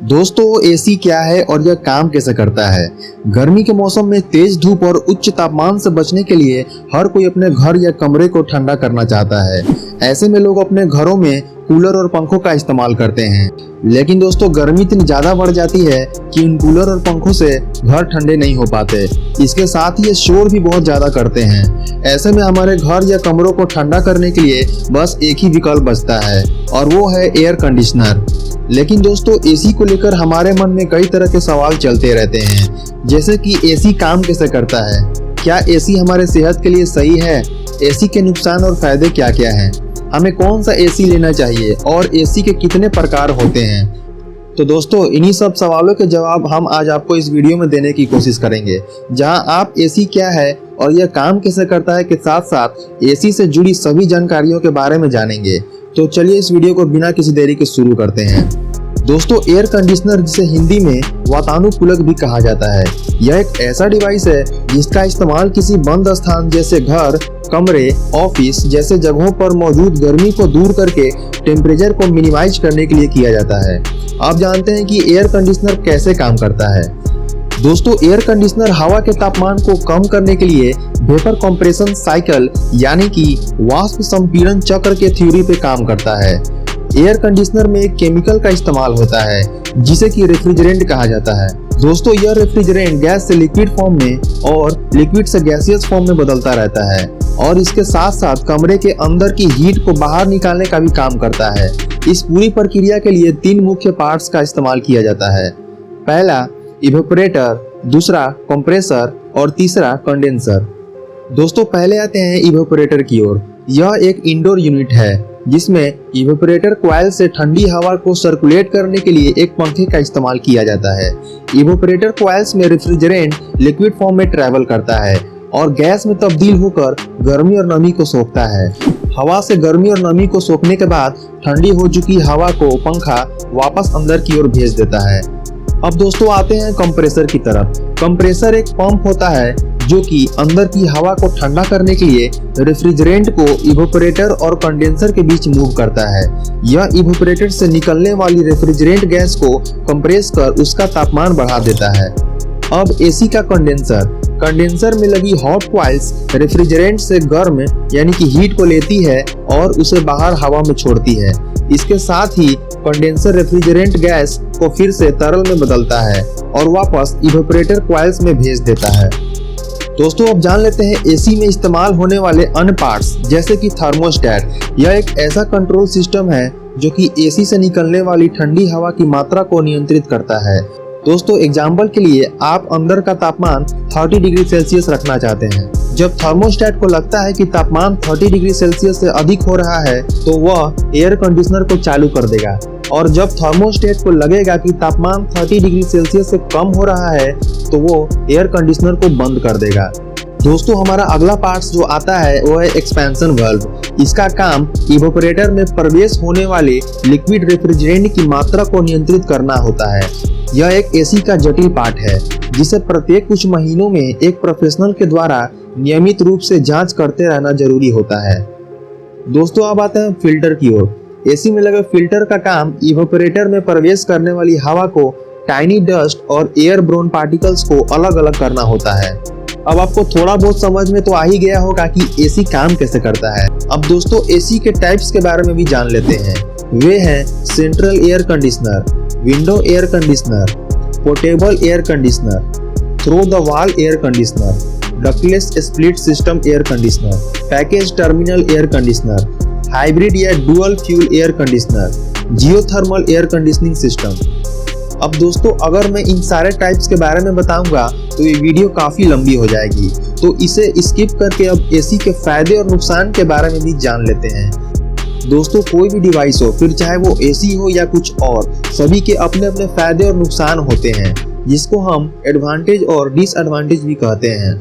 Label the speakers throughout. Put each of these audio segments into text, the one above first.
Speaker 1: दोस्तों एसी क्या है और यह काम कैसे करता है। गर्मी के मौसम में तेज धूप और उच्च तापमान से बचने के लिए हर कोई अपने घर या कमरे को ठंडा करना चाहता है। ऐसे में लोग अपने घरों में कूलर और पंखों का इस्तेमाल करते हैं। लेकिन दोस्तों गर्मी इतनी ज्यादा बढ़ जाती है कि इन कूलर और पंखों से घर ठंडे नहीं हो पाते। इसके साथ ही ये शोर भी बहुत ज्यादा करते हैं। ऐसे में हमारे घर या कमरों को ठंडा करने के लिए बस एक ही विकल्प बचता है और वो है एयर कंडीशनर। लेकिन दोस्तों एसी को लेकर हमारे मन में कई तरह के सवाल चलते रहते हैं, जैसे कि एसी काम कैसे करता है, क्या एसी हमारे सेहत के लिए सही है, एसी के नुकसान और फायदे क्या क्या हैं, हमें कौन सा एसी लेना चाहिए और एसी के कितने प्रकार होते हैं। तो दोस्तों इन्हीं सब सवालों के जवाब हम आज आपको इस वीडियो में देने की कोशिश करेंगे, जहां आप एसी क्या है और यह काम कैसे करता है के साथ साथ एसी से जुड़ी सभी जानकारियों के बारे में जानेंगे। तो चलिए इस वीडियो को बिना किसी देरी के शुरू करते हैं। दोस्तों एयर कंडीशनर, जिसे हिंदी में वातानुकूलक भी कहा जाता है, यह एक ऐसा डिवाइस है जिसका इस्तेमाल किसी बंद स्थान जैसे घर, कमरे, ऑफिस जैसे जगहों पर मौजूद गर्मी को दूर करके टेम्परेचर को मिनिमाइज करने के लिए किया जाता है। आप जानते हैं कि एयर कंडीशनर कैसे काम करता है। दोस्तों एयर कंडीशनर हवा के तापमान को कम करने के लिए वेपर कंप्रेशन साइकिल यानी कि वाष्प संपीड़न चक्र के थ्योरी पे काम करता है। एयर कंडीशनर में एक केमिकल का इस्तेमाल होता है जिसे कि रेफ्रिजरेंट कहा जाता है। दोस्तों यह रेफ्रिजरेंट गैस से लिक्विड फॉर्म में और लिक्विड से गैसियस फॉर्म में बदलता रहता है और इसके साथ साथ कमरे के अंदर की हीट को बाहर निकालने का भी काम करता है। इस पूरी प्रक्रिया के लिए 3 मुख्य पार्ट्स का इस्तेमाल किया जाता है। पहला इवेपोरेटर, दूसरा कंप्रेसर और तीसरा कंडेंसर। दोस्तों पहले आते हैं इवेपोरेटर की ओर। यह एक इंडोर यूनिट है जिसमें इवेपोरेटर कॉइल से ठंडी हवा को सर्कुलेट करने के लिए एक पंखे का इस्तेमाल किया जाता है। इवेपोरेटर कॉइल्स में रेफ्रिजरेंट लिक्विड फॉर्म में ट्रैवल करता है और गैस में तब्दील होकर गर्मी और नमी को सोखता है। हवा से गर्मी और नमी को सोखने के बाद ठंडी हो चुकी हवा को पंखा वापस अंदर की ओर भेज देता है। अब दोस्तों आते हैं कंप्रेसर की तरफ। कंप्रेसर एक पंप होता है जो कि अंदर की हवा को ठंडा करने के लिए रेफ्रिजरेंट को इवेपोरेटर और कंडेंसर के बीच मूव करता है। यह इवेपोरेटर से निकलने वाली रेफ्रिजरेंट गैस को कंप्रेस कर उसका तापमान बढ़ा देता है। अब एसी का कंडेंसर। कंडेंसर में लगी हॉट कॉइल्स रेफ्रिजरेंट से गर्म यानी कि हीट को लेती है और उसे बाहर हवा में छोड़ती है। इसके साथ ही कंडेंसर रेफ्रिजरेंट गैस को फिर से तरल में बदलता है और वापस इवेपोरेटर कॉइल्स में भेज देता है। दोस्तों अब जान लेते हैं एसी में इस्तेमाल होने वाले अन्य पार्ट्स, जैसे कि थर्मोस्टेट। यह एक ऐसा कंट्रोल सिस्टम है जो कि एसी से निकलने वाली ठंडी हवा की मात्रा को नियंत्रित करता है। दोस्तों एग्जाम्पल के लिए आप अंदर का तापमान 30 डिग्री सेल्सियस रखना चाहते हैं। जब थर्मोस्टेट को लगता है कि तापमान 30 डिग्री सेल्सियस से अधिक हो रहा है तो वह एयर कंडीशनर को चालू कर देगा, और जब थर्मोस्टेट को लगेगा कि तापमान 30 डिग्री सेल्सियस से कम हो रहा है तो वो एयर कंडीशनर को बंद कर देगा। दोस्तों हमारा अगला पार्ट्स जो आता है वो है एक्सपेंशन वाल्व। इसका काम इवेपोरेटर में प्रवेश होने वाले लिक्विड रेफ्रिजरेंट की मात्रा को नियंत्रित करना होता है। यह एक एसी का जटिल पार्ट है जिसे प्रत्येक कुछ महीनों में एक प्रोफेशनल के द्वारा नियमित रूप से जांच करते रहना जरूरी होता है। दोस्तों अब आते हैं फिल्टर की ओर। एसी में लगे फिल्टर का काम इवेपोरेटर में प्रवेश करने वाली हवा को टाइनी डस्ट और एयर ब्रोन पार्टिकल्स को अलग अलग करना होता है। अब आपको थोड़ा बहुत समझ में तो आ ही गया होगा कि एसी काम कैसे करता है। अब दोस्तों एसी के टाइप्स के बारे में भी जान लेते हैं। वे हैं central air conditioner, window air conditioner, portable air conditioner, through the wall air conditioner, ductless split system air conditioner, package terminal air conditioner, hybrid या dual fuel air conditioner, geothermal air conditioning system. अब दोस्तों अगर मैं इन सारे types के बारे में बताऊंगा तो ये वीडियो काफी लंबी हो जाएगी, तो इसे स्किप करके अब एसी के फायदे और नुकसान के बारे में भी जान लेते हैं। दोस्तों कोई भी डिवाइस हो, फिर चाहे वो एसी हो या कुछ और, सभी के अपने अपने फायदे और नुकसान होते हैं जिसको हम एडवांटेज और डिसएडवांटेज भी कहते हैं।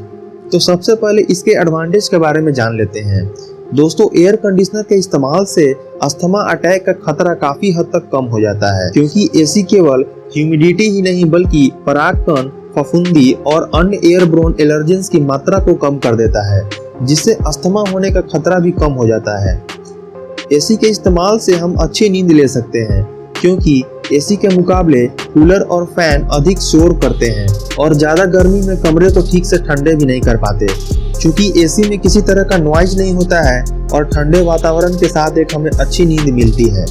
Speaker 1: तो सबसे पहले इसके एडवांटेज के बारे में जान लेते हैं। दोस्तों एयर कंडीशनर के इस्तेमाल से अस्थमा अटैक का खतरा काफी हद तक कम हो जाता है, क्योंकि एसी केवल ह्यूमिडिटी ही नहीं बल्कि परागकण, फफूंदी और अन्य एयरब्रोन एलर्जेंस की मात्रा को कम कर देता है, जिससे अस्थमा होने का खतरा भी कम हो जाता है। एसी के इस्तेमाल से हम अच्छी नींद ले सकते हैं, क्योंकि एसी के मुकाबले कूलर और फैन अधिक शोर करते हैं और ज्यादा गर्मी में कमरे को ठीक से ठंडे भी नहीं कर पाते। चूंकि एसी में किसी तरह का नॉइज नहीं होता है और ठंडे वातावरण के साथ एक हमें अच्छी नींद मिलती है।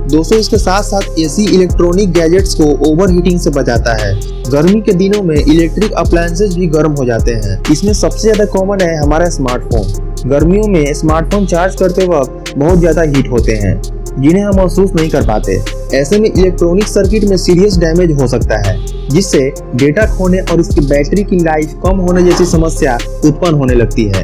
Speaker 1: दोस्तों, इसके साथ साथ एसी इलेक्ट्रॉनिक गैजेट्स को ओवर हीटिंग से बचाता है। गर्मी के दिनों में इलेक्ट्रिक अप्लायंसेस भी गर्म हो जाते हैं। इसमें सबसे ज्यादा कॉमन है हमारा स्मार्टफोन। गर्मियों में स्मार्टफोन चार्ज करते वक्त बहुत ज्यादा हीट होते हैं जिन्हें हम महसूस नहीं कर पाते। ऐसे में इलेक्ट्रॉनिक सर्किट में सीरियस डैमेज हो सकता है जिससे डेटा खोने और इसकी बैटरी की लाइफ कम होने जैसी समस्या उत्पन्न होने लगती है।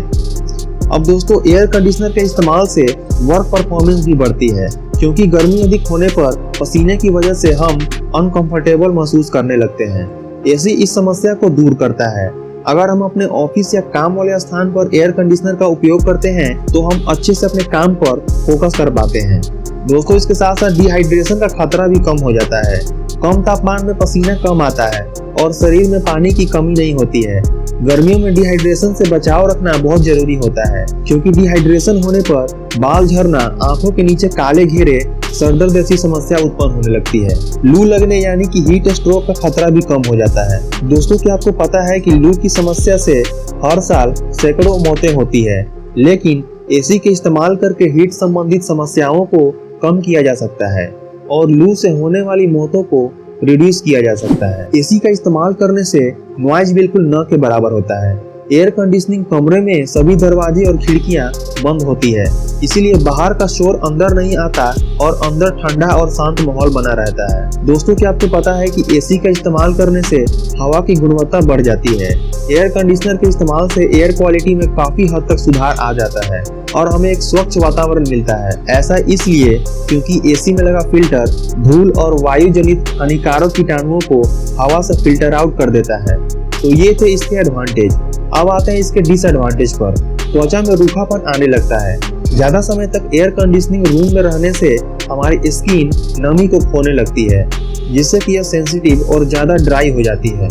Speaker 1: अब दोस्तों, एयर कंडीशनर के इस्तेमाल से वर्क परफॉर्मेंस भी बढ़ती है क्योंकि गर्मी अधिक होने पर पसीने की वजह से हम अनकंफर्टेबल महसूस करने लगते हैं। एसी इस समस्या को दूर करता है। अगर हम अपने ऑफिस या काम वाले स्थान पर एयर कंडीशनर का उपयोग करते हैं तो हम अच्छे से अपने काम पर फोकस कर पाते हैं। दोस्तों, इसके साथ साथ डिहाइड्रेशन का खतरा भी कम हो जाता है। कम तापमान में पसीना कम आता है और शरीर में पानी की कमी नहीं होती है। गर्मियों में डिहाइड्रेशन से बचाव रखना बहुत जरूरी होता है क्योंकि डिहाइड्रेशन होने पर बाल झड़ना, आंखों के नीचे काले घेरे, सरदर्द जैसी समस्या उत्पन्न होने लगती है। लू लगने यानी कि हीट स्ट्रोक का खतरा भी कम हो जाता है। दोस्तों, क्या आपको पता है कि लू की समस्या से हर साल सैकड़ों मौतें होती है, लेकिन एसी के इस्तेमाल करके हीट संबंधित समस्याओं को कम किया जा सकता है और लू से होने वाली मौतों को रिड्यूस किया जा सकता है। एसी का इस्तेमाल करने से नॉइज बिल्कुल न के बराबर होता है। एयर कंडीशनिंग कमरे में सभी दरवाजे और खिड़कियां बंद होती है, इसीलिए बाहर का शोर अंदर नहीं आता और अंदर ठंडा और शांत माहौल बना रहता है। दोस्तों, क्या आपको पता है कि एसी का इस्तेमाल करने से हवा की गुणवत्ता बढ़ जाती है। एयर कंडीशनर के इस्तेमाल से एयर क्वालिटी में काफी हद तक सुधार आ जाता है और हमें एक स्वच्छ वातावरण मिलता है। ऐसा इसलिए क्योंकि एसी में लगा फिल्टर धूल और वायु जनित हानिकारक कीटाणुओं को हवा से फिल्टर आउट कर देता है। तो ये थे इसके एडवांटेज। अब आते हैं इसके डिसएडवांटेज पर। त्वचा में रूखापन आने लगता है। ज्यादा समय तक एयर कंडीशनिंग रूम में रहने से हमारी स्किन नमी को खोने लगती है जिससे कि यह सेंसिटिव और ज्यादा ड्राई हो जाती है।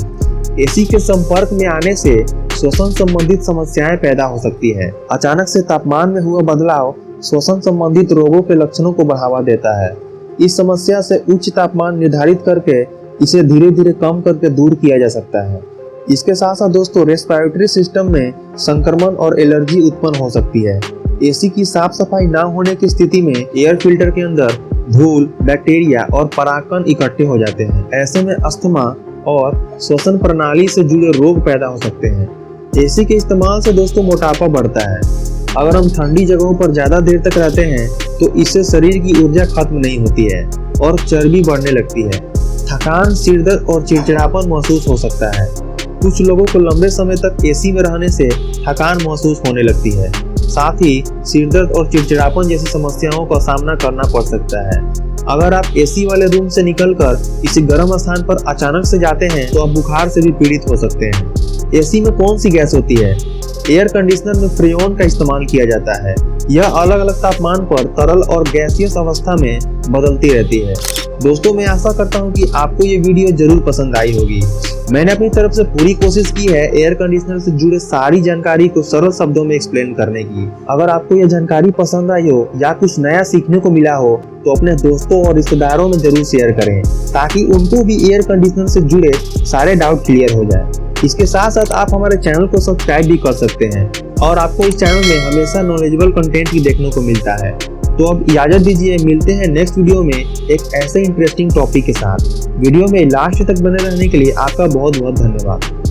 Speaker 1: एसी के संपर्क में आने से श्वसन संबंधित समस्याएं पैदा हो सकती है। अचानक से तापमान में हुआ बदलाव श्वसन संबंधित रोगों के लक्षणों को बढ़ावा देता है। इस समस्या से उच्च तापमान निर्धारित करके इसे धीरे धीरे कम करके दूर किया जा सकता है। इसके साथ साथ दोस्तों, रेस्पिरेटरी सिस्टम में संक्रमण और एलर्जी उत्पन्न हो सकती है। एसी की साफ सफाई ना होने की स्थिति में एयर फिल्टर के अंदर धूल, बैक्टीरिया और परागकण इकट्ठे हो जाते हैं। ऐसे में अस्थमा और श्वसन प्रणाली से जुड़े रोग पैदा हो सकते हैं। एसी के इस्तेमाल से दोस्तों मोटापा बढ़ता है। अगर हम ठंडी जगहों पर ज्यादा देर तक रहते हैं तो इससे शरीर की ऊर्जा खत्म नहीं होती है और चर्बी बढ़ने लगती है। थकान, सिरदर्द और चिड़चिड़ापन महसूस हो सकता है। कुछ लोगों को लंबे समय तक एसी में रहने से थकान महसूस होने लगती है। साथ ही सिरदर्द और चिड़चिड़ापन जैसी समस्याओं का सामना करना पड़ सकता है। अगर आप एसी वाले रूम से निकलकर किसी गर्म स्थान पर अचानक से जाते हैं तो आप बुखार से भी पीड़ित हो सकते हैं। एसी में कौन सी गैस होती है? एयर कंडीशनर में फ्रेओन का इस्तेमाल किया जाता है। यह अलग अलग तापमान पर तरल और गैसियस अवस्था में बदलती रहती है। दोस्तों, मैं आशा करता हूँ कि आपको ये वीडियो जरूर पसंद आई होगी। मैंने अपनी तरफ से पूरी कोशिश की है एयर कंडीशनर से जुड़े सारी जानकारी को सरल शब्दों में एक्सप्लेन करने की। अगर आपको यह जानकारी पसंद आई हो या कुछ नया सीखने को मिला हो तो अपने दोस्तों और रिश्तेदारों में जरूर शेयर करें ताकि उनको भी एयर कंडीशनर से जुड़े सारे डाउट क्लियर हो जाए। इसके साथ साथ आप हमारे चैनल को सब्सक्राइब भी कर सकते हैं और आपको इस चैनल में हमेशा नॉलेजेबल कंटेंट भी देखने को मिलता है। तो अब इजाजत दीजिए, मिलते हैं नेक्स्ट वीडियो में एक ऐसे इंटरेस्टिंग टॉपिक के साथ। वीडियो में लास्ट तक बने रहने के लिए आपका बहुत बहुत धन्यवाद।